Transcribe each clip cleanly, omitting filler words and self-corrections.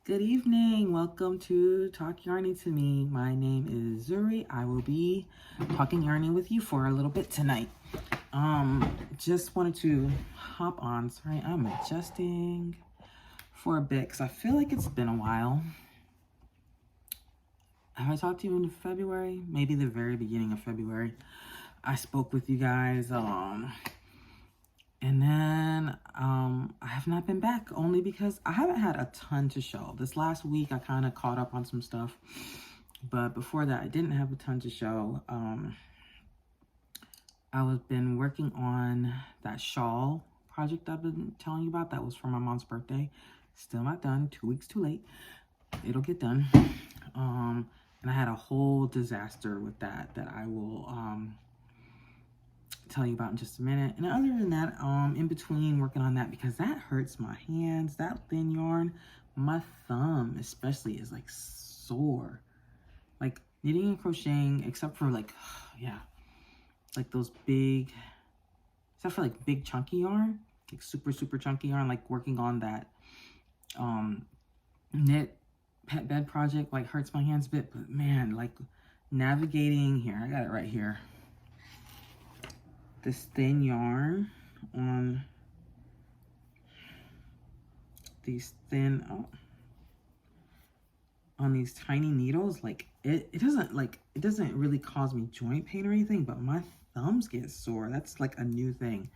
Good evening. Welcome to Talk Yarny to Me. My name is Zuri. I will be talking yarny with you for a little bit tonight. Just wanted to hop on. Sorry, I'm adjusting for a bit because I feel like it's been a while. Have I talked to you in February? Maybe the very beginning of February. I spoke with you guys. And then I have not been back only because I haven't had a ton to show. This last week I kind of caught up on some stuff, but before that I didn't have a ton to show. I was been working on that shawl project I've been telling you about. That was for my mom's birthday. Still not done. 2 weeks too late. It'll get done. And I had a whole disaster with that I will tell you about in just a minute. And other than that, in between working on that, because that hurts my hands, that thin yarn, my thumb especially is like sore. Like knitting and crocheting, except for like, yeah, like those big, except for like big chunky yarn, like super chunky yarn, like working on that knit pet bed project, like hurts my hands a bit. But man, like navigating here, I got it right here, this thin yarn on these thin on these tiny needles, like it doesn't really cause me joint pain or anything, but my thumbs get sore. That's like a new thing.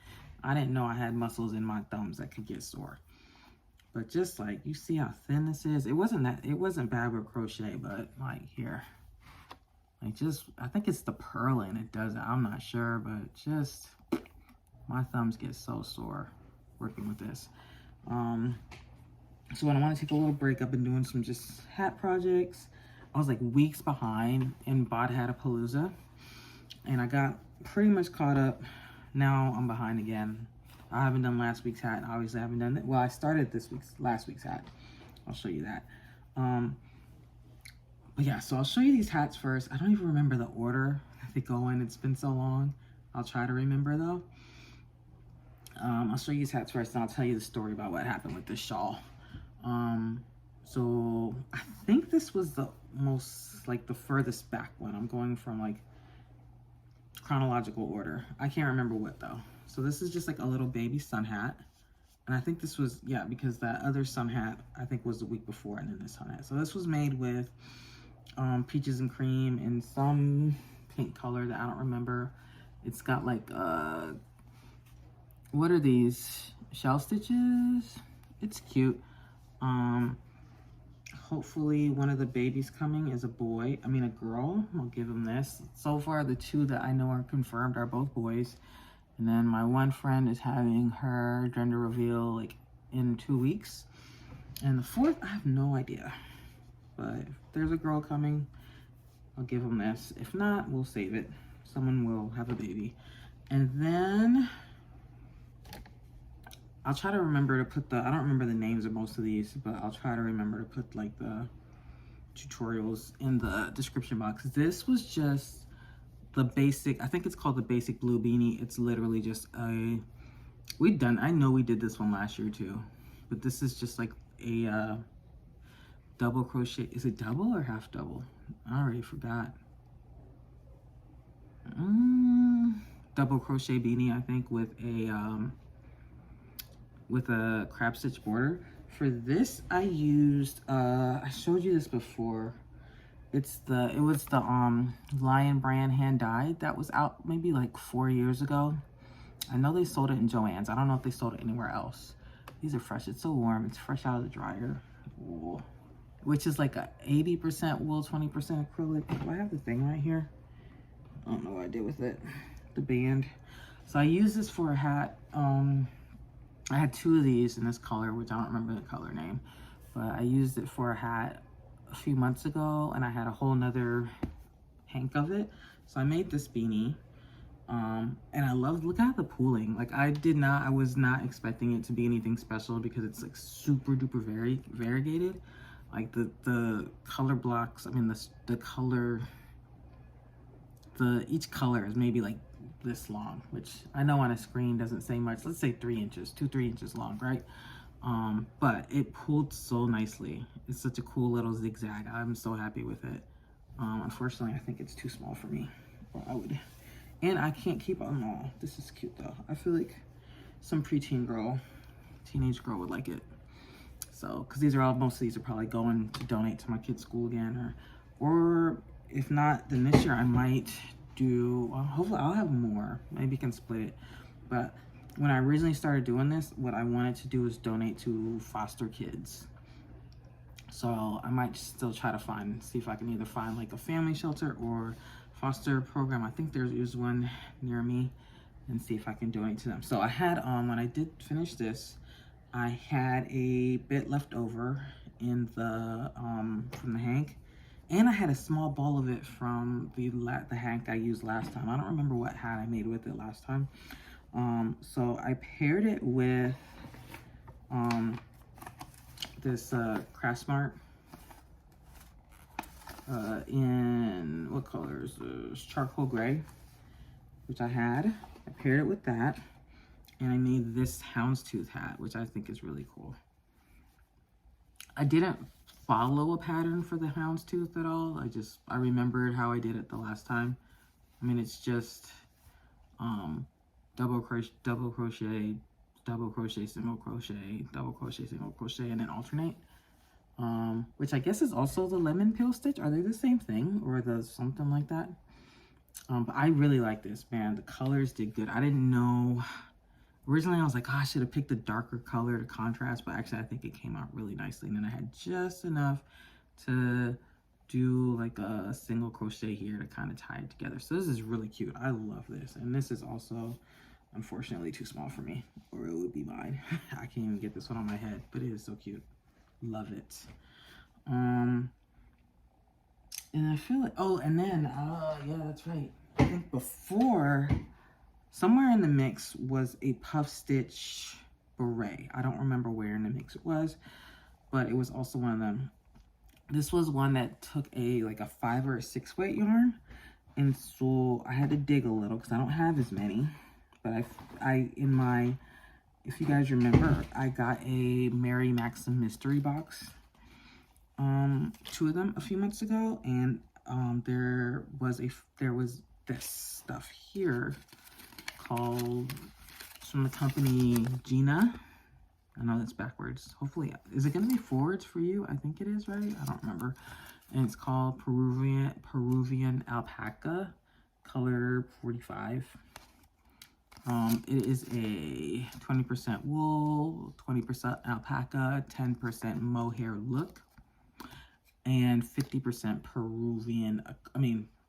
I didn't know I had muscles in my thumbs that could get sore. But just like, you see how thin this is. It wasn't bad with crochet, but like here, like just, I think it's the purling it does it. I'm not sure, but just my thumbs get so sore working with this. So when I want to take a little break, I've been doing some just hat projects. I was like weeks behind in Bod Hatapalooza, and I got pretty much caught up. Now I'm behind again. I haven't done last week's hat. Obviously, I haven't done it. Well, I started last week's hat. I'll show you that. But yeah, so I'll show you these hats first. I don't even remember the order they go in. It's been so long. I'll try to remember though. I'll show you these hats first, and I'll tell you the story about what happened with this shawl. So I think this was the most, like the furthest back one. I'm going from like chronological order. I can't remember what though. So this is just like a little baby sun hat. And I think this was, yeah, because that other sun hat, I think was the week before, and then this sun hat. So this was made with peaches and cream and some pink color that I don't remember. It's got like, what are these? Shell stitches? It's cute. Hopefully one of the babies coming is a girl. I'll give him this. So far, the two that I know are confirmed are both boys. And then my one friend is having her gender reveal like in 2 weeks. And the fourth, I have no idea. But if there's a girl coming, I'll give him this. If not, we'll save it. Someone will have a baby. And then I'll try to remember to put I don't remember the names of most of these, but I'll try to remember to put like the tutorials in the description box. This was just the basic, I think it's called the basic blue beanie. It's literally just I know we did this one last year too, but this is just like a double crochet. Is it double or half double? I already forgot. Double crochet beanie, I think, with a crab stitch border. For this, I used, I showed you this before. It was the Lion brand hand dyed that was out maybe like 4 years ago. I know they sold it in Joann's. I don't know if they sold it anywhere else. These are fresh. It's so warm. It's fresh out of the dryer. Ooh. Which is like a 80% wool, 20% acrylic. Do I have the thing right here? I don't know what I did with it. The band. So I used this for a hat. I had 2 of these in this color, which I don't remember the color name, but I used it for a hat a few months ago, and I had a whole nother hank of it. So I made this beanie, and I love, look at the pooling. Like I was not expecting it to be anything special because it's like super duper variegated. Like the color blocks, I mean each color is maybe like this long, which I know on a screen doesn't say much. Let's say 3 inches, 2-3 inches long, right? But it pulled so nicely. It's such a cool little zigzag. I'm so happy with it. Unfortunately, I think it's too small for me. Or I would, and I can't keep them all. This is cute though. I feel like some preteen girl, teenage girl would like it. So, because these are all, most of these are probably going to donate to my kid's school again, or if not, then this year I might do, hopefully I'll have more. Maybe can split it. But when I originally started doing this, what I wanted to do is donate to foster kids. So I might still try to see if I can either find like a family shelter or foster program. I think there is one near me, and see if I can donate to them. So I had, when I did finish this, I had a bit left over in the, from the hank. And I had a small ball of it from the hank I used last time. I don't remember what hat I made with it last time. So I paired it with, this, Craftsmart, in, what colors? Charcoal gray, which I had. I paired it with that, and I made this houndstooth hat, which I think is really cool. I didn't follow a pattern for the houndstooth at all. I remembered how I did it the last time. I mean, it's just double crochet, single crochet, double crochet, single crochet, and then alternate. Which I guess is also the lemon peel stitch. Are they the same thing, or the something like that? But I really like this, man. The colors did good. I didn't know. Originally, I was like, oh, I should have picked a darker color to contrast, but actually, I think it came out really nicely. And then I had just enough to do like a single crochet here to kind of tie it together. So this is really cute. I love this. And this is also, unfortunately, too small for me, or it would be mine. I can't even get this one on my head, but it is so cute. Love it. And I feel like, oh, and then, yeah, that's right. I think before, somewhere in the mix was a puff stitch beret. I don't remember where in the mix it was, but it was also one of them. This was one that took like a 5 or a 6 weight yarn, and so I had to dig a little because I don't have as many. But if you guys remember, I got a Mary Maxim mystery box, 2 of them a few months ago, and there was this stuff here called, it's from the company Gina. I know that's backwards. Hopefully, is it going to be forwards for you? I think it is, right? I don't remember. And it's called Peruvian Alpaca, color 45. It is a 20% wool, 20% alpaca, 10% mohair look, and 50%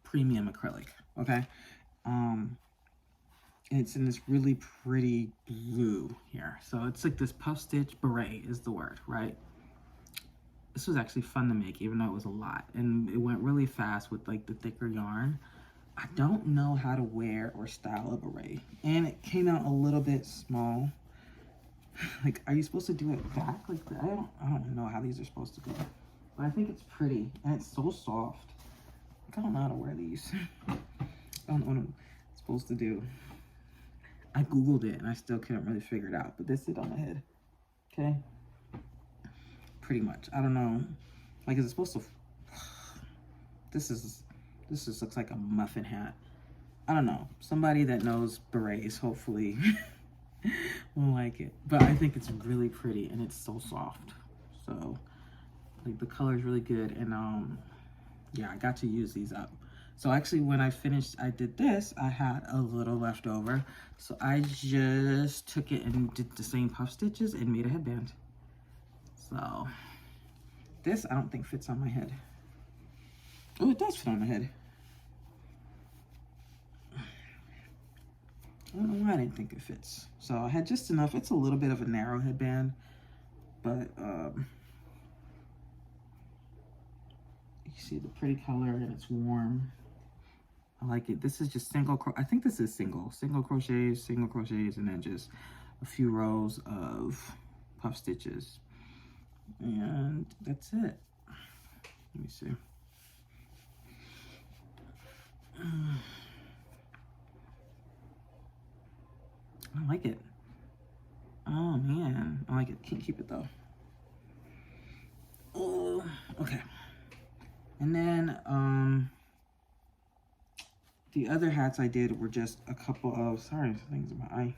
premium acrylic. Okay. And it's in this really pretty blue here. So it's like this puff stitch beret is the word, right? This was actually fun to make, even though it was a lot. And it went really fast with like the thicker yarn. I don't know how to wear or style a beret. And it came out a little bit small. Like, are you supposed to do it back like that? I don't know how these are supposed to go. But I think it's pretty. And it's so soft. I don't know how to wear these. I don't know what I'm supposed to do. I Googled it and I still couldn't really figure it out, but this is it on my head. Okay? Pretty much. I don't know. Like, is it supposed to... This just looks like a muffin hat. I don't know. Somebody that knows berets, hopefully, will like it. But I think it's really pretty and it's so soft. So, like, the color is really good. And, yeah, I got to use these up. So actually, when I did this, I had a little left over. So I just took it and did the same puff stitches and made a headband. So this, I don't think fits on my head. Oh, it does fit on my head. I don't know why I didn't think it fits. So I had just enough. It's a little bit of a narrow headband, but you see the pretty color and it's warm. I like it. This is just I think this is single crochets, and then just a few rows of puff stitches. And that's it. Let me see. I like it. Oh man, I like it. Can't keep it though. Oh, okay. And then the other hats I did were just a couple of, sorry, things in my eye,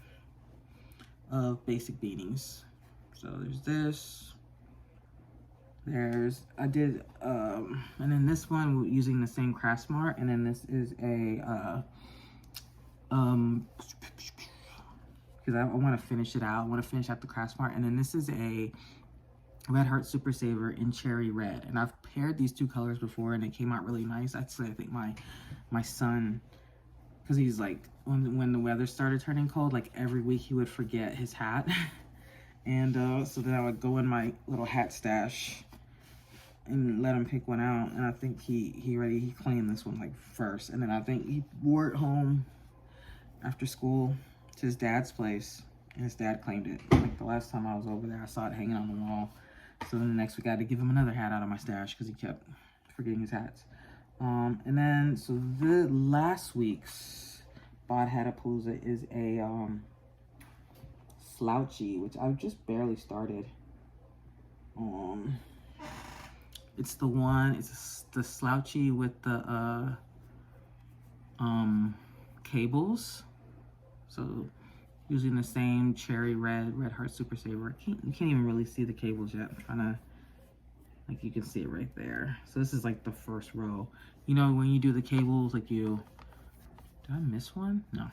of basic beanies. So there's this. I did, and then this one using the same craft smart, and then this is a, because I want to finish it out. I want to finish out the craft smart, and then this is a Red Heart Super Saver in cherry red, and I've paired these two colors before, and it came out really nice. Actually, I think my son, because he's like, when the weather started turning cold, like every week he would forget his hat, and so then I would go in my little hat stash and let him pick one out, and I think he claimed this one like first, and then I think he wore it home after school to his dad's place, and his dad claimed it. Like the last time I was over there, I saw it hanging on the wall. So then the next week I had to give him another hat out of my stash because he kept forgetting his hats. And then, so the last week's Bod Hatapalooza is a slouchy, which I've just barely started. It's the one, it's the slouchy with the cables. So using the same cherry red Heart Super Saver. You can't even really see the cables yet. I'm trying to, like, you can see it right there. So this is like the first row. You know, when you do the cables, like did I miss one? No.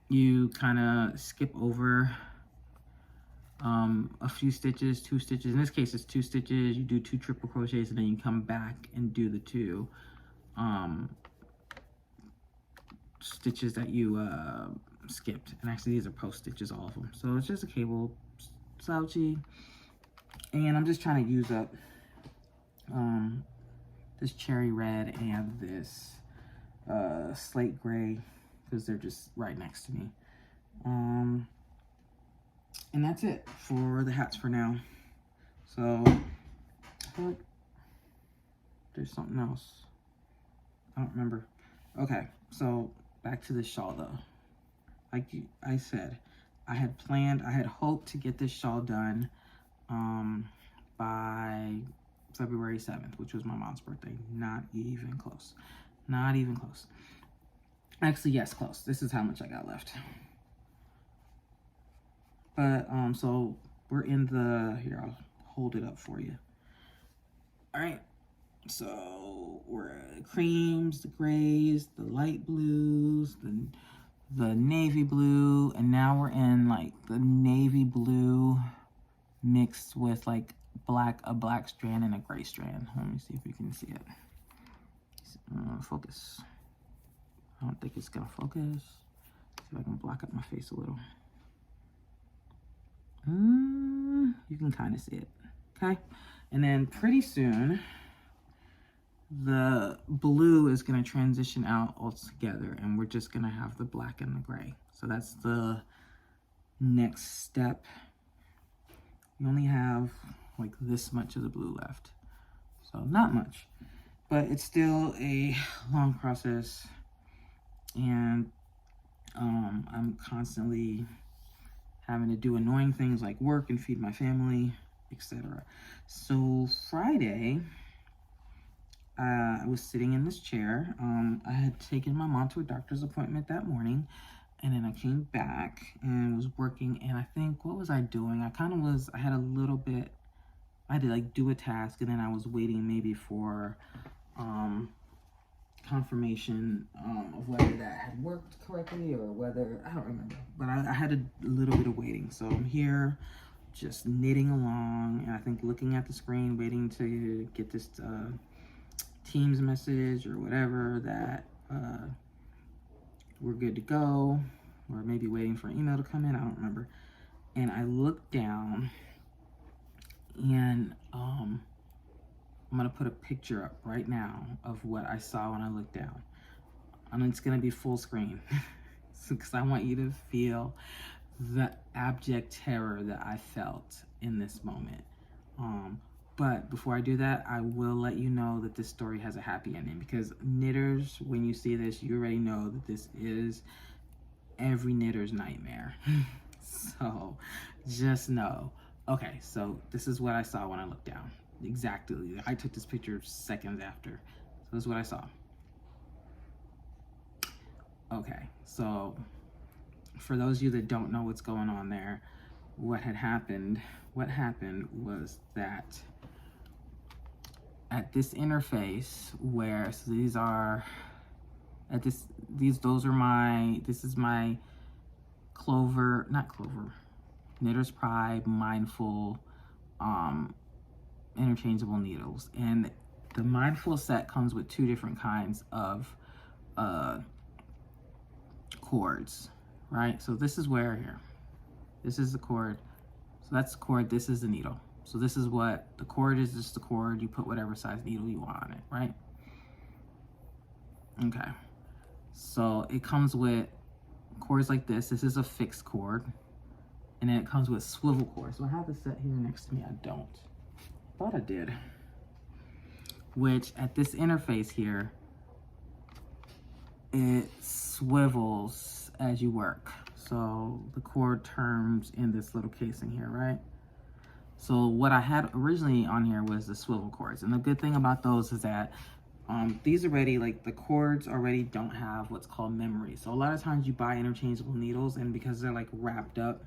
You kind of skip over a few stitches, 2 stitches. In this case, it's 2 stitches. You do 2 triple crochets, and then you come back and do the 2 stitches that you skipped. And actually, these are post stitches, all of them. So it's just a cable slouchy, and I'm just trying to use up this cherry red and this slate gray because they're just right next to me. And that's it for the hats for now. So I feel like there's something else. I don't remember. Okay, so back to the shawl though. Like I said, I had hoped to get this shawl done by February 7th, which was my mom's birthday. Not even close. Not even close. Actually, yes, close. This is how much I got left. But, so we're in the, here, I'll hold it up for you. All right. So we're creams, the grays, the light blues, the navy blue, and now we're in like the navy blue mixed with like a black strand and a gray strand. Let me see if you can see it. Focus. I don't think it's gonna focus. See if I can block up my face a little. You can kind of see it, okay? And then pretty soon, the blue is gonna transition out altogether, and we're just gonna have the black and the gray. So that's the next step. You only have like this much of the blue left. So not much, but it's still a long process, and I'm constantly having to do annoying things like work and feed my family, etc. So Friday, I was sitting in this chair. I had taken my mom to a doctor's appointment that morning, and then I came back and was working, and I think, what was I doing? I had a little bit, I had to like do a task, and then I was waiting maybe for confirmation of whether that had worked correctly or whether, I don't remember, but I had a little bit of waiting. So I'm here just knitting along, and I think looking at the screen, waiting to get this Teams message or whatever that we're good to go, or maybe waiting for an email to come in, I don't remember. And I looked down, and I'm gonna put a picture up right now of what I saw when I looked down. And it's gonna be full screen, because I want you to feel the abject terror that I felt in this moment. But before I do that, I will let you know that this story has a happy ending, because knitters, when you see this, you already know that this is every knitter's nightmare. So just know. Okay, so this is what I saw when I looked down. Exactly. I took this picture seconds after. So this is what I saw. Okay, so for those of you that don't know what's going on there, what happened was that at this interface where, so these are, at this, those are my, this is my Clover, not Clover, Knitter's Pride Mindful interchangeable needles. And the Mindful set comes with two different kinds of cords, right? So this is where here, this is the cord. So that's the cord, this is the needle. So this is what the cord is, just the cord. You put whatever size needle you want on it, right? Okay. So it comes with cords like this. This is a fixed cord. And then it comes with swivel cords. So I have the set here next to me. I don't. Thought I did. Which at this interface here, it swivels as you work. So the cord turns in this little casing here, right? So what I had originally on here was the swivel cords. And the good thing about those is that these already, like the cords already don't have what's called memory. So a lot of times you buy interchangeable needles, and because they're like wrapped up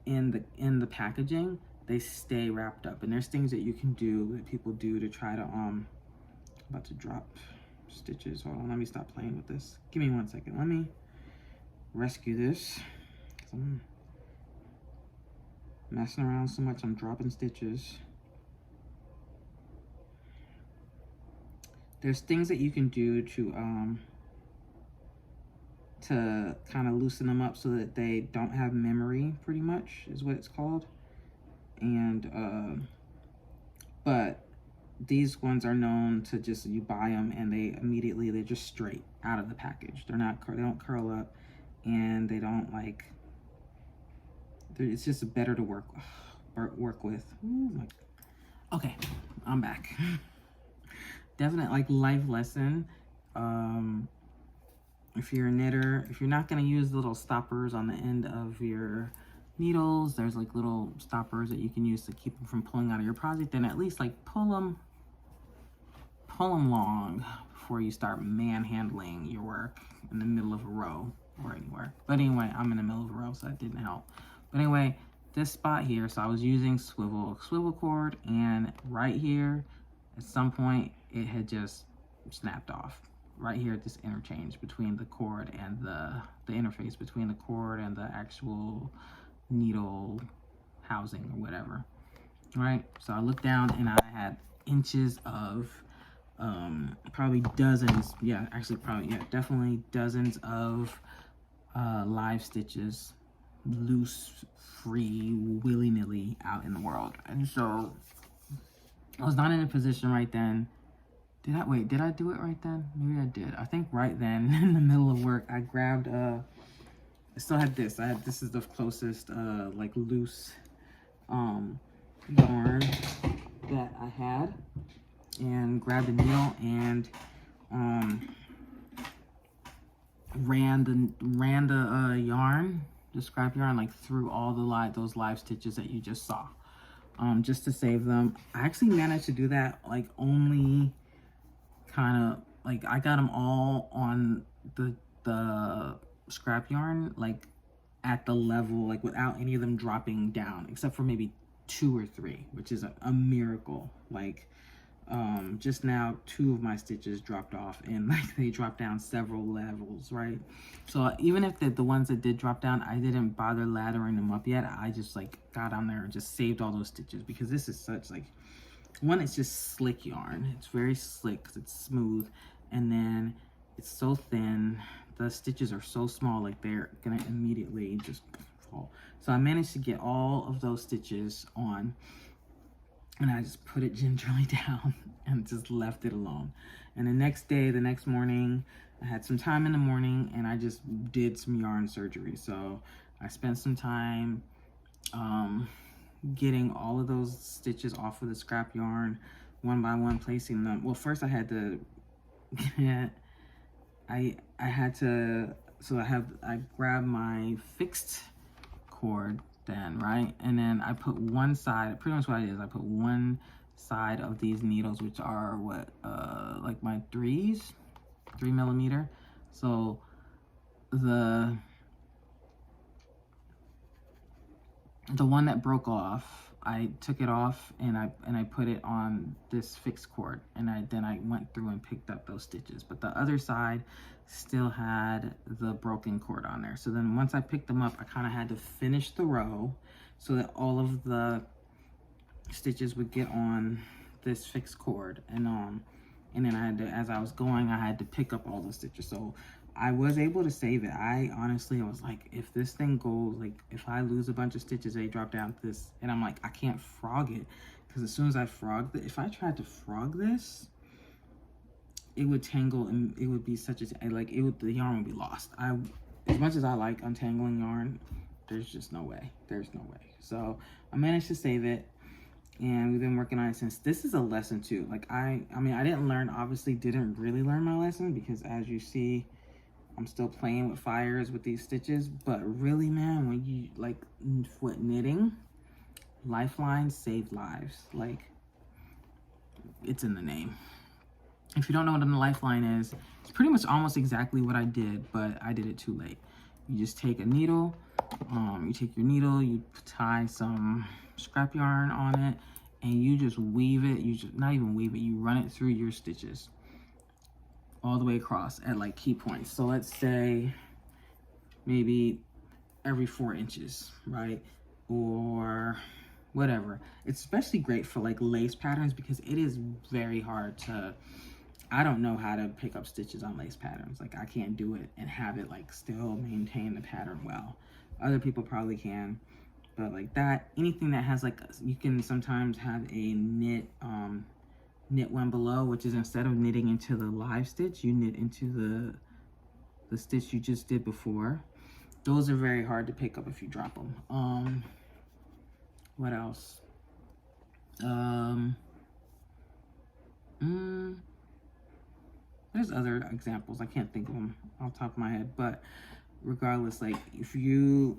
in the packaging, they stay wrapped up. And there's things that you can do, that people do to try to, about to drop stitches. Hold on, let me stop playing with this. Give me 1 second. Let me rescue this. I'm messing around so much, I'm dropping stitches. There's things that you can do to kind of loosen them up so that they don't have memory, pretty much is what it's called. And but these ones are known to just, you buy them and they're just straight out of the package. They don't curl up, and they don't like, it's just better to work with. Ooh, okay, I'm back. Definite like life lesson. If you're a knitter, if you're not going to use little stoppers on the end of your needles, there's like little stoppers that you can use to keep them from pulling out of your project, then at least like pull them long before you start manhandling your work in the middle of a row or anywhere. But anyway, I'm in the middle of a row, so that didn't help. But anyway, this spot here, so I was using swivel cord, and right here at some point it had just snapped off. Right here at this interchange between the cord and the interface between the cord and the actual needle housing or whatever. Right, so I looked down and I had inches of probably dozens, definitely dozens of live stitches, loose, free, willy-nilly out in the world. And so I was not in a position right then. Did I do it right then? Maybe I did. I think right then, in the middle of work, I grabbed, I still had this. This is the closest, like, loose yarn that I had. And grabbed a needle and, ran the yarn, the scrap yarn, like, through all those live stitches that you just saw. Just to save them. I actually managed to do that, like, only kind of like, I got them all on the scrap yarn, like at the level, like without any of them dropping down, except for maybe 2 or 3, which is a miracle. Like just now 2 of my stitches dropped off, and like they dropped down several levels, right? So even if the ones that did drop down, I didn't bother lathering them up yet. I just like got on there and just saved all those stitches, because this is such like, one, it's just slick yarn. It's very slick because it's smooth, and then it's so thin. The stitches are so small, like they're gonna immediately just fall. So I managed to get all of those stitches on, and I just put it gingerly down and just left it alone. And the next morning, I had some time in the morning, and I just did some yarn surgery. So I spent some time getting all of those stitches off of the scrap yarn one by one, placing them. Well, first I had to I grabbed my fixed cord then, right? And then I put one side, pretty much what it is, I put one side of these needles, which are what, like my 3mm. So the one that broke off, I took it off and I put it on this fixed cord, and then I went through and picked up those stitches. But the other side still had the broken cord on there. So then once I picked them up, I kind of had to finish the row so that all of the stitches would get on this fixed cord, and then I had to, as I was going, I had to pick up all the stitches. So I was able to save it. I honestly was like, if this thing goes, like if I lose a bunch of stitches, they drop down to this, and I'm like, I can't frog it, because as soon as I frogged it, if I tried to frog this, it would tangle, and it would be such a, like, the yarn would be lost. As much as I like untangling yarn, there's just no way. There's no way. So I managed to save it, and we've been working on it since. This is a lesson too. Like I mean, I didn't really learn my lesson, because as you see, I'm still playing with fires with these stitches. But really, man, when you, like, with knitting, lifelines save lives. Like, it's in the name. If you don't know what a lifeline is, it's pretty much almost exactly what I did, but I did it too late. You just take a needle, you tie some scrap yarn on it, and you just weave it. You just, not even weave it, you run it through your stitches all the way across at like key points. So let's say maybe every 4 inches, right? Or whatever. It's especially great for like lace patterns, because it is very hard to, I don't know how to pick up stitches on lace patterns. Like, I can't do it and have it like still maintain the pattern well. Other people probably can, but like that, anything that has like, you can sometimes have a knit one below, which is, instead of knitting into the live stitch, you knit into the stitch you just did before. Those are very hard to pick up if you drop them. What else? There's other examples. I can't think of them off the top of my head, but regardless, like, if you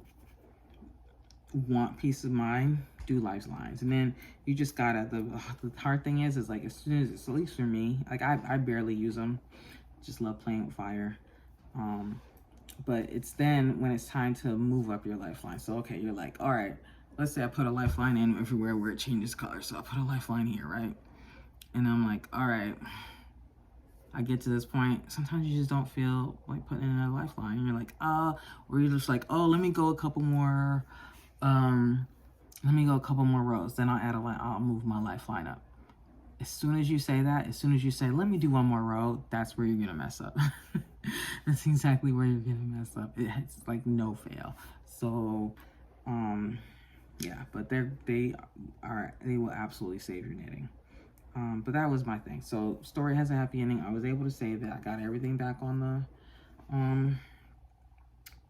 want peace of mind, do lifelines. And then you just gotta, the hard thing is like, as soon as, it's, at least for me, like I barely use them, just love playing with fire. But it's then when it's time to move up your lifeline. So okay, you're like, all right, let's say I put a lifeline in everywhere where it changes color. So I put a lifeline here, right? And I'm like, all right, I get to this point, sometimes you just don't feel like putting in a lifeline. And you're like, or you're just like, oh, let me go a couple more rows, then I'll add I'll move my lifeline up. As soon as you say that, as soon as you say, let me do one more row, that's where you're gonna mess up. That's exactly where you're gonna mess up. It's like no fail. So, yeah, but they will absolutely save your knitting. But that was my thing. So story has a happy ending. I was able to save it. I got everything back on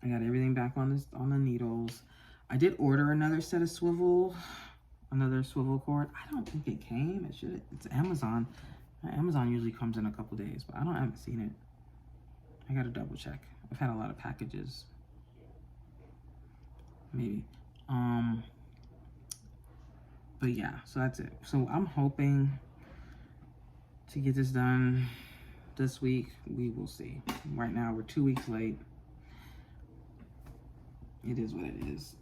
the needles. I did order another set of swivel cord. I don't think it came. It should. It's Amazon. Amazon usually comes in a couple days, but I haven't seen it. I gotta double check. I've had a lot of packages. Maybe. But yeah, so that's it. So I'm hoping to get this done this week. We will see. Right now we're 2 weeks late. It is what it is.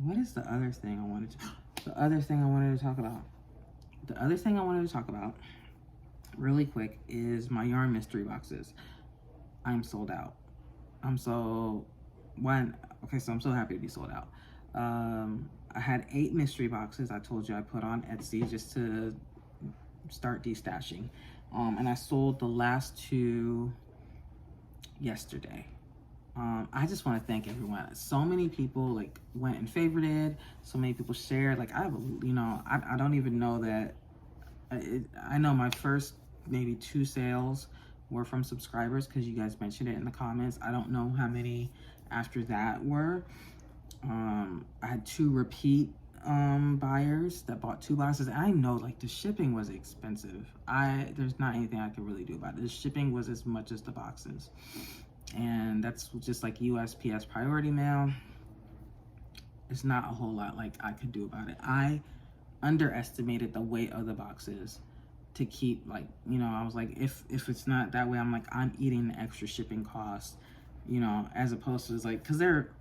What is the other thing I wanted to talk about? The other thing I wanted to talk about really quick is my yarn mystery boxes. I'm sold out. I'm so happy to be sold out. I had 8 mystery boxes I told you I put on Etsy just to start destashing. And I sold the last 2 yesterday. I just want to thank everyone. So many people like went and favorited. So many people shared. Like I don't even know that. I know my first maybe 2 sales were from subscribers because you guys mentioned it in the comments. I don't know how many after that were. I had 2 repeat buyers that bought 2 boxes. I know like the shipping was expensive. There's not anything I can really do about it. The shipping was as much as the boxes. and that's just like USPS priority mail. It's not a whole lot like I could do about it. I underestimated the weight of the boxes to keep, like, I was like, if it's not that way, I'm like, I'm eating the extra shipping cost, as opposed to, like, because they're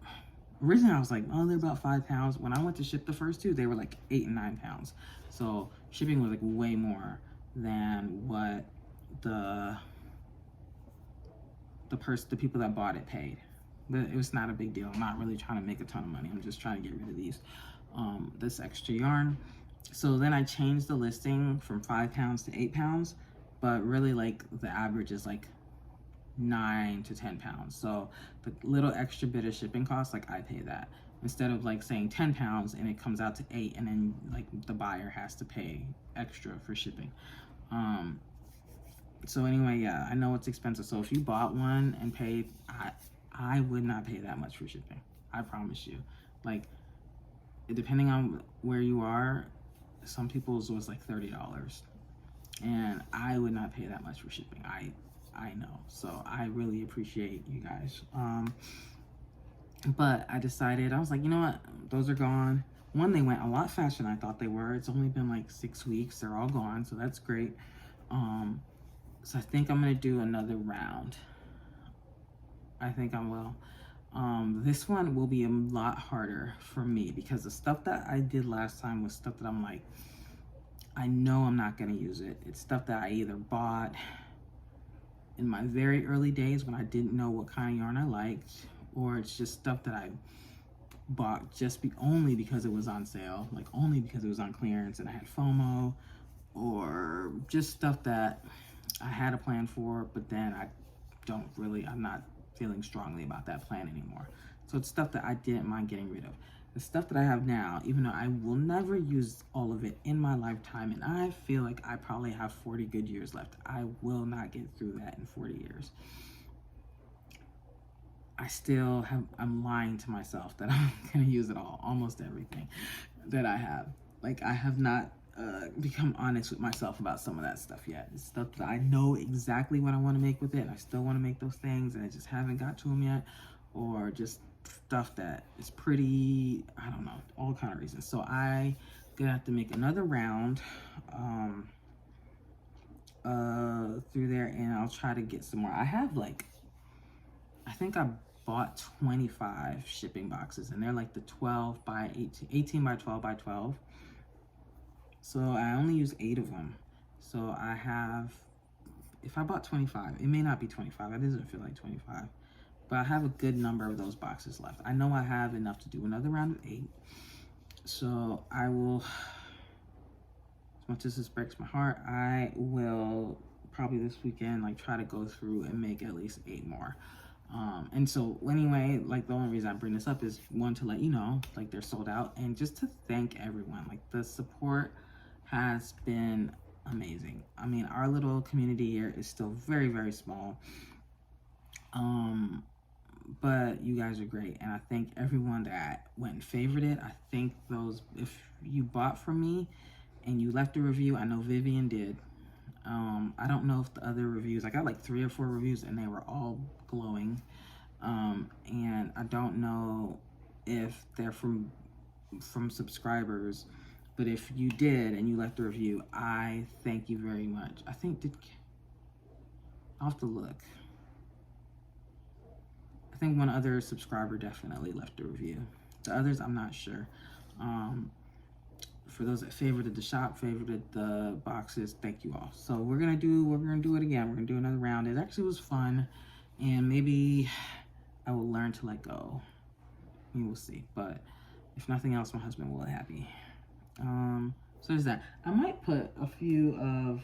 originally, I was like, oh, they're about 5 pounds. When I went to ship the first two, they were like 8 and 9 pounds. So shipping was like way more than what the people that bought it paid. But it was not a big deal. I'm not really trying to make a ton of money. I'm just trying to get rid of these, this extra yarn. So then I changed the listing from 5 pounds to 8 pounds, but really, like, the average is like 9 to 10 pounds. So the little extra bit of shipping costs, like, I pay that instead of like saying 10 pounds and it comes out to 8, and then like the buyer has to pay extra for shipping. So anyway, yeah, I know it's expensive. So if you bought one and paid, I would not pay that much for shipping. I promise you. Like, depending on where you are, some people's was like $30, and I would not pay that much for shipping. I know. So I really appreciate you guys. But I decided, I was like, you know what? Those are gone. One, they went a lot faster than I thought they were. It's only been like 6 weeks. They're all gone, so that's great. So I think I'm gonna do another round. I think I will. This one will be a lot harder for me because the stuff that I did last time was stuff that I'm like, I know I'm not gonna use it. It's stuff that I either bought in my very early days when I didn't know what kind of yarn I liked, or it's just stuff that I bought just only because it was on sale, like only because it was on clearance and I had FOMO, or just stuff that I had a plan for, but then I'm not feeling strongly about that plan anymore. So it's stuff that I didn't mind getting rid of. The stuff that I have now, even though I will never use all of it in my lifetime, and I feel like I probably have 40 good years left, I will not get through that in 40 years. I'm lying to myself that I'm gonna use it all, almost everything that I have. Like, I have not become honest with myself about some of that stuff yet. It's stuff that I know exactly what I want to make with it, and I still want to make those things, and I just haven't got to them yet, or just stuff that is pretty, I don't know, all kind of reasons. So I'm gonna have to make another round through there, and I'll try to get some more. I have like, I think I bought 25 shipping boxes, and they're like the 12 by 18 by 12 by 12. So I only use 8 of them. So I have, if I bought 25, it may not be 25. It doesn't feel like 25. But I have a good number of those boxes left. I know I have enough to do another round of 8. So I will, as much as this breaks my heart, I will probably this weekend like try to go through and make at least 8 more. And so anyway, like, the only reason I bring this up is, one, to let you know, like, they're sold out, and just to thank everyone. Like, the support has been amazing. I mean, our little community here is still very, very small. But you guys are great, and I thank everyone that went and favored it. I think those, if you bought from me and you left a review, I know Vivian did. I don't know if the other reviews, I got like 3 or 4 reviews, and they were all glowing. And I don't know if they're from subscribers, but if you did and you left a review, I thank you very much. I think, I'll have to look. I think one other subscriber definitely left a review. The others, I'm not sure. For those that favorited the shop, favorited the boxes, thank you all. So we're gonna do it again. We're gonna do another round. It actually was fun, and maybe I will learn to let go. We will see. But if nothing else, my husband will be happy. So there's that. I might put a few of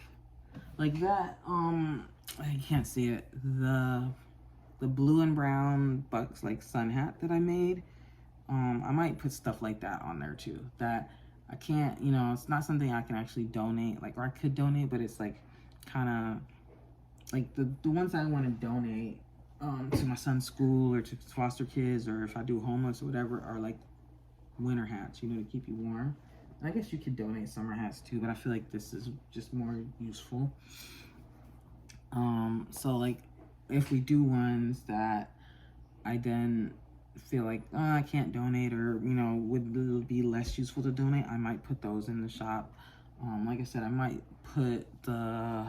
like that. I can't see it. The blue and brown bucks like sun hat that I made. I might put stuff like that on there too. That I can't, it's not something I can actually donate, like, or I could donate, but it's like kind of like the ones I want to donate to my son's school or to foster kids, or if I do homeless or whatever, are like winter hats, to keep you warm. And I guess you could donate summer hats too, but I feel like this is just more useful. So like if we do ones that I then feel like, oh, I can't donate, or, you know, would be less useful to donate, I might put those in the shop. Like I said, I might put the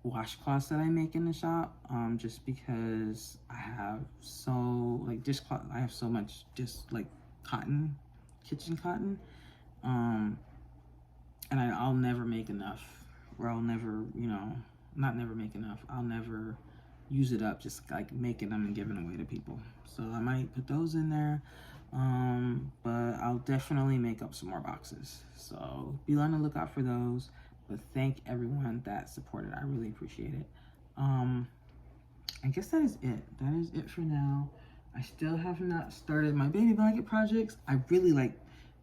washcloths that I make in the shop, just because I have so, like, dishcloth, I have so much just like cotton, kitchen cotton, and I'll never make enough, or I'll never, you know, not never make enough, I'll never use it up just like making them and giving away to people. So I might put those in there, but I'll definitely make up some more boxes. So be on the lookout for those. But thank everyone that supported. I really appreciate it. I guess that is it. That is it for now. I still have not started my baby blanket projects. I really like,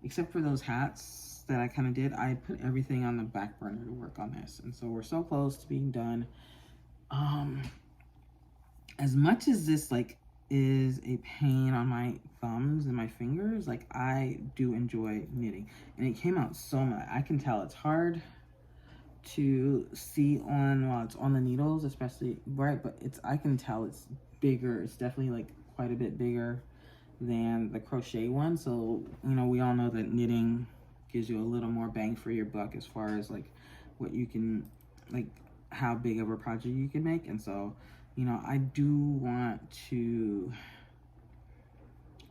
except for those hats that I kind of did, I put everything on the back burner to work on this. And so we're so close to being done. As much as this like is a pain on my thumbs and my fingers, like I do enjoy knitting, and it came out so much. I can tell it's hard to see on while it's on the needles, especially, right? But I can tell it's bigger. It's definitely like quite a bit bigger than the crochet one. So, you know, we all know that knitting gives you a little more bang for your buck as far as like what you can, like how big of a project you can make. And so, you know, I do want to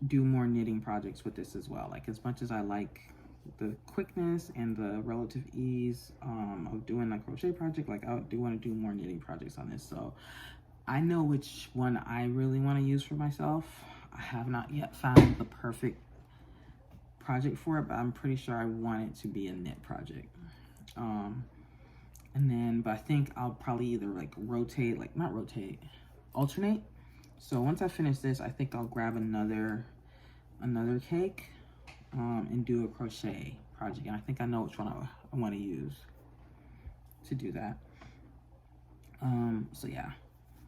do more knitting projects with this as well. Like, as much as I like the quickness and the relative ease of doing a crochet project, like I do want to do more knitting projects on this. So I know which one I really want to use for myself. I have not yet found the perfect project for it, but I'm pretty sure I want it to be a knit project. But I think I'll probably either like rotate, like not rotate, alternate. So once I finish this, I think I'll grab another cake and do a crochet project. And I think I know which one I want to use to do that. So yeah,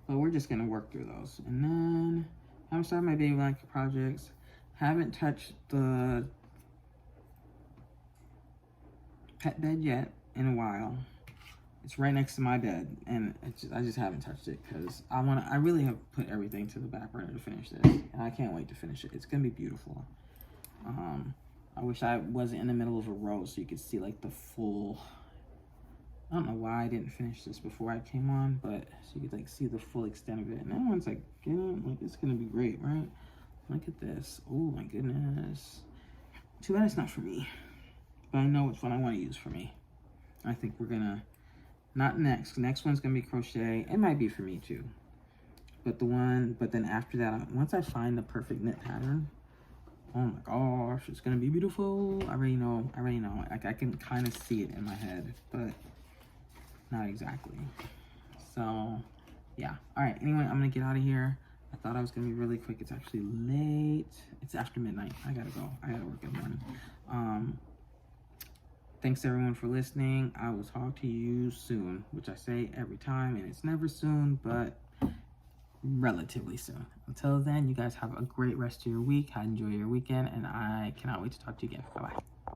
but we're just gonna work through those. And then I haven't started my baby blanket projects. Haven't touched the pet bed yet in a while. It's right next to my bed, and I just haven't touched it because I really have put everything to the back burner to finish this, and I can't wait to finish it. It's gonna be beautiful. I wish I wasn't in the middle of a row so you could see like the full, I don't know why I didn't finish this before I came on, but so you could like see the full extent of it. And everyone's like, like it's gonna be great, right? Look at this. Oh my goodness. Too bad it's not for me, but I know which one I want to use for me. I think we're gonna, not next one's gonna be crochet. It might be for me too, but then after that, once I find the perfect knit pattern, oh my gosh, it's gonna be beautiful. I already know. Like I can kind of see it in my head, but not exactly. So yeah, all right, anyway, I'm gonna get out of here. I thought I was gonna be really quick. It's actually late. It's after midnight. I gotta go. I gotta work in the morning. Thanks everyone for listening. I will talk to you soon, which I say every time, and it's never soon, but relatively soon. Until then, you guys have a great rest of your week. Enjoy your weekend, and I cannot wait to talk to you again. Bye-bye.